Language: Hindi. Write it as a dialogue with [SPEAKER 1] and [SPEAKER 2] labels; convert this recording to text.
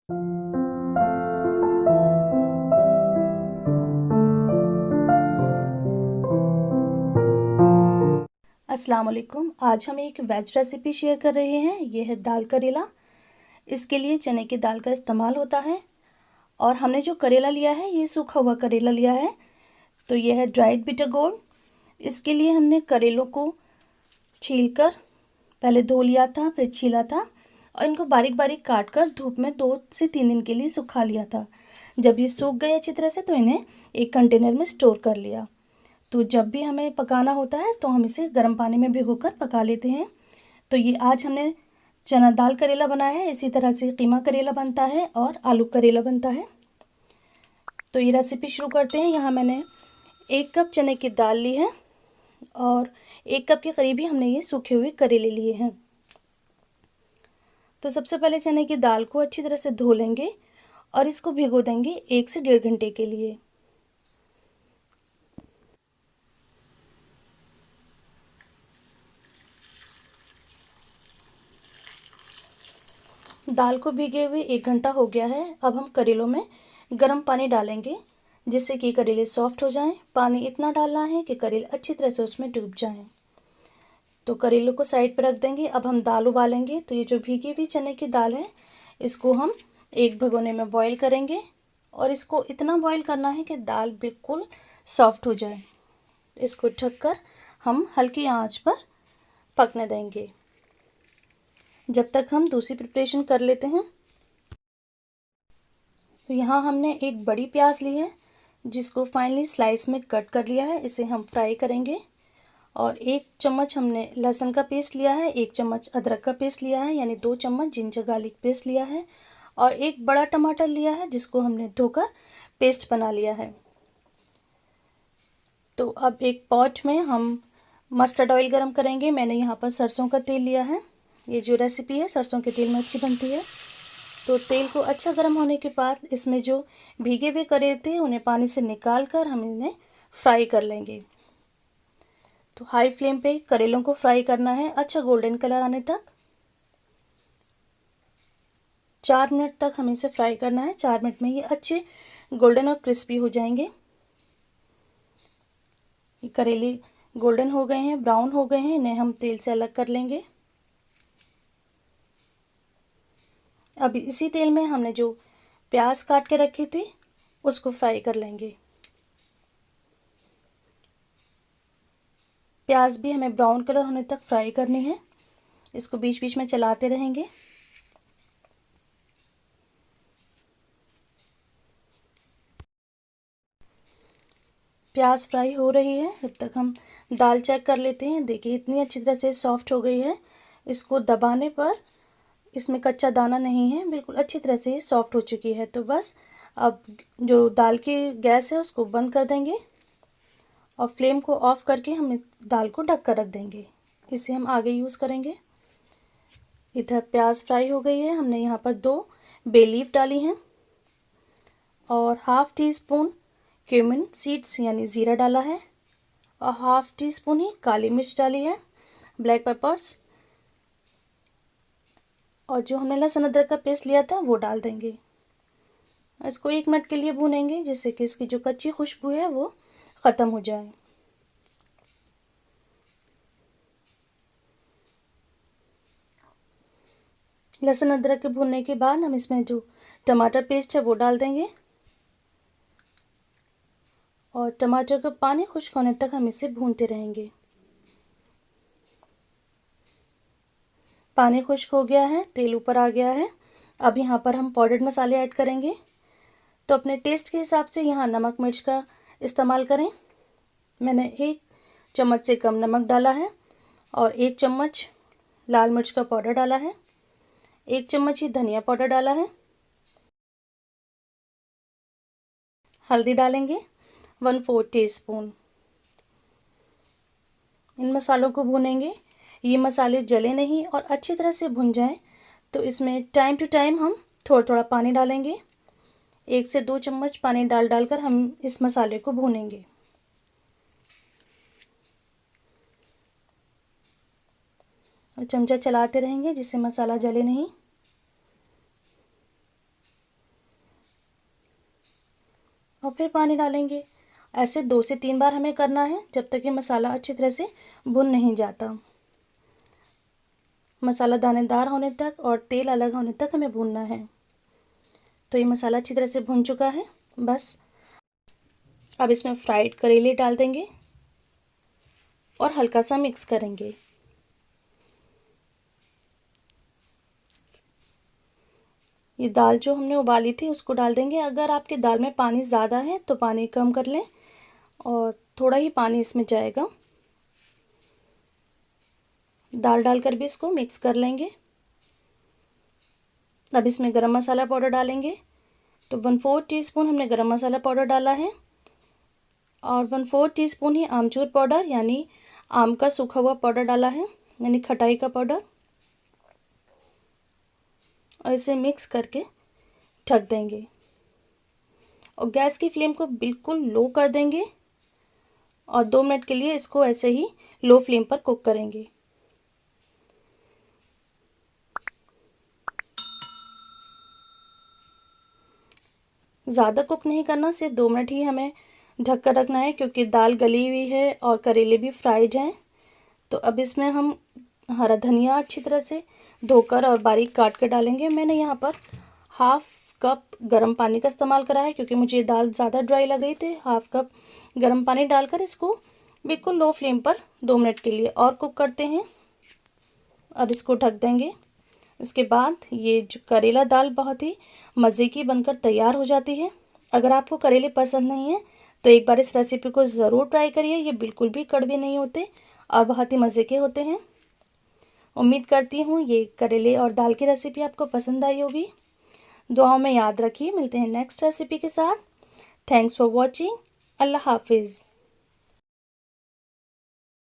[SPEAKER 1] अस्सलाम वालेकुम। आज हम एक वेज रेसिपी शेयर कर रहे हैं। ये है दाल करेला। इसके लिए चने की दाल का इस्तेमाल होता है और हमने जो करेला लिया है ये सूखा हुआ करेला लिया है। तो ये है ड्राइड बिटर गोर्ड। इसके लिए हमने करेलों को छीलकर पहले धो लिया था, फिर छीला था और इनको बारीक बारीक काट कर धूप में 2 से 3 दिन के लिए सुखा लिया था। जब ये सूख गए अच्छी तरह से तो इन्हें एक कंटेनर में स्टोर कर लिया। तो जब भी हमें पकाना होता है तो हम इसे गर्म पानी में भिगोकर पका लेते हैं। तो ये आज हमने चना दाल करेला बनाया है। इसी तरह से कीमा करेला बनता है और आलू करेला बनता है। तो ये रेसिपी शुरू करते हैं। यहाँ मैंने 1 कप चने की दाल ली है और 1 कप के करीब ही हमने ये सूखे हुए करेले लिए हैं। तो सबसे पहले चने की दाल को अच्छी तरह से धो लेंगे और इसको भिगो देंगे 1 से 1.5 घंटे के लिए। दाल को भिगे हुए 1 घंटा हो गया है। अब हम करेलों में गर्म पानी डालेंगे जिससे कि करेले सॉफ्ट हो जाएं। पानी इतना डालना है कि करेले अच्छी तरह से उसमें डूब जाएं। तो करेलों को साइड पर रख देंगे। अब हम दाल उबालेंगे। तो ये जो भीगी हुई चने की दाल है इसको हम एक भगोने में बॉईल करेंगे और इसको इतना बॉईल करना है कि दाल बिल्कुल सॉफ्ट हो जाए। इसको ढककर हम हल्की आंच पर पकने देंगे जब तक हम दूसरी प्रिपरेशन कर लेते हैं। तो यहाँ हमने एक बड़ी प्याज ली है जिसको फाइनली स्लाइस में कट कर लिया है। इसे हम फ्राई करेंगे। और 1 चम्मच हमने लहसुन का पेस्ट लिया है, 1 चम्मच अदरक का पेस्ट लिया है, यानी 2 चम्मच जिंजर गार्लिक पेस्ट लिया है और 1 बड़ा टमाटर लिया है जिसको हमने धोकर पेस्ट बना लिया है। तो अब एक पॉट में हम मस्टर्ड ऑयल गरम करेंगे। मैंने यहाँ पर सरसों का तेल लिया है। ये जो रेसिपी है सरसों के तेल में अच्छी बनती है। तो तेल को अच्छा गर्म होने के बाद इसमें जो भीगे हुए करेले थे उन्हें पानी से निकाल कर हम इन्हें फ्राई कर लेंगे। तो हाई फ्लेम पे करेलों को फ्राई करना है अच्छा गोल्डन कलर आने तक। 4 मिनट तक हमें इसे फ्राई करना है। 4 मिनट में ये अच्छे गोल्डन और क्रिस्पी हो जाएंगे। ये करेले गोल्डन हो गए हैं, ब्राउन हो गए हैं। इन्हें हम तेल से अलग कर लेंगे। अब इसी तेल में हमने जो प्याज काट के रखी थी उसको फ्राई कर लेंगे। प्याज भी हमें ब्राउन कलर होने तक फ्राई करनी है। इसको बीच बीच में चलाते रहेंगे। प्याज फ्राई हो रही है तब तक हम दाल चेक कर लेते हैं। देखिए इतनी अच्छी तरह से सॉफ्ट हो गई है। इसको दबाने पर इसमें कच्चा दाना नहीं है, बिल्कुल अच्छी तरह से सॉफ्ट हो चुकी है। तो बस अब जो दाल की गैस है उसको बंद कर देंगे और फ्लेम को ऑफ करके हम इस दाल को ढक कर रख देंगे। इसे हम आगे यूज़ करेंगे। इधर प्याज फ्राई हो गई है। हमने यहाँ पर 2 बे लीफ डाली हैं और half tea spoon cumin seeds यानी ज़ीरा डाला है और हाफ़ टी स्पून ही काली मिर्च डाली है, ब्लैक पेपर्स। और जो हमने लहसुन अदरक का पेस्ट लिया था वो डाल देंगे। इसको 1 मिनट के लिए भूनेंगे जिससे कि इसकी जो कच्ची खुशबू है वो ख़त्म हो जाए। लहसुन अदरक के भूनने के बाद हम इसमें जो टमाटर पेस्ट है वो डाल देंगे और टमाटर का पानी खुश्क होने तक हम इसे भूनते रहेंगे। पानी खुश्क हो गया है, तेल ऊपर आ गया है। अब यहाँ पर हम पाउडर्ड मसाले ऐड करेंगे। तो अपने टेस्ट के हिसाब से यहाँ नमक मिर्च का इस्तेमाल करें। मैंने 1 चम्मच से कम नमक डाला है और 1 चम्मच लाल मिर्च का पाउडर डाला है, 1 चम्मच ही धनिया पाउडर डाला है। हल्दी डालेंगे 1/4 टीस्पून। इन मसालों को भूनेंगे। ये मसाले जले नहीं और अच्छी तरह से भुन जाएं। तो इसमें टाइम टू टाइम हम थोड़ा थोड़ा पानी डालेंगे। 1 से 2 चम्मच पानी डाल डालकर हम इस मसाले को भूनेंगे। और चमचा चलाते रहेंगे जिससे मसाला जले नहीं। और फिर पानी डालेंगे। ऐसे 2 से 3 बार हमें करना है जब तक कि मसाला अच्छी तरह से भुन नहीं जाता। मसाला दानेदार होने तक और तेल अलग होने तक हमें भूनना है। तो ये मसाला अच्छी तरह से भुन चुका है। बस अब इसमें फ्राइड करेले डाल देंगे और हल्का सा मिक्स करेंगे। ये दाल जो हमने उबाली थी उसको डाल देंगे। अगर आपकी दाल में पानी ज़्यादा है तो पानी कम कर लें और थोड़ा ही पानी इसमें जाएगा। दाल डालकर भी इसको मिक्स कर लेंगे। अब इसमें गरम मसाला पाउडर डालेंगे। तो 1/4 टीस्पून हमने गरम मसाला पाउडर डाला है और 1/4 टीस्पून ही आमचूर पाउडर यानी आम का सूखा हुआ पाउडर डाला है, यानी खटाई का पाउडर। और इसे मिक्स करके ढक देंगे और गैस की फ्लेम को बिल्कुल लो कर देंगे और 2 मिनट के लिए इसको ऐसे ही लो फ्लेम पर कुक करेंगे। ज़्यादा कुक नहीं करना, सिर्फ 2 मिनट ही हमें ढक कर रखना है क्योंकि दाल गली हुई है और करेले भी फ्राइड हैं। तो अब इसमें हम हरा धनिया अच्छी तरह से धोकर और बारीक काट कर डालेंगे। मैंने यहाँ पर हाफ कप गर्म पानी का इस्तेमाल करा है क्योंकि मुझे दाल ज़्यादा ड्राई लग रही थी। हाफ कप गर्म पानी डालकर इसको बिल्कुल लो फ्लेम पर 2 मिनट के लिए और कुक करते हैं और इसको ढक देंगे। इसके बाद ये जो करेला दाल बहुत ही मज़े की बनकर तैयार हो जाती है। अगर आपको करेले पसंद नहीं है तो एक बार इस रेसिपी को ज़रूर ट्राई करिए। ये बिल्कुल भी कड़वे नहीं होते और बहुत ही मज़े के होते हैं। उम्मीद करती हूँ ये करेले और दाल की रेसिपी आपको पसंद आई होगी। दुआओं में याद रखिए। मिलते हैं नेक्स्ट रेसिपी के साथ। Thanks for watching. अल्लाह हाफिज़।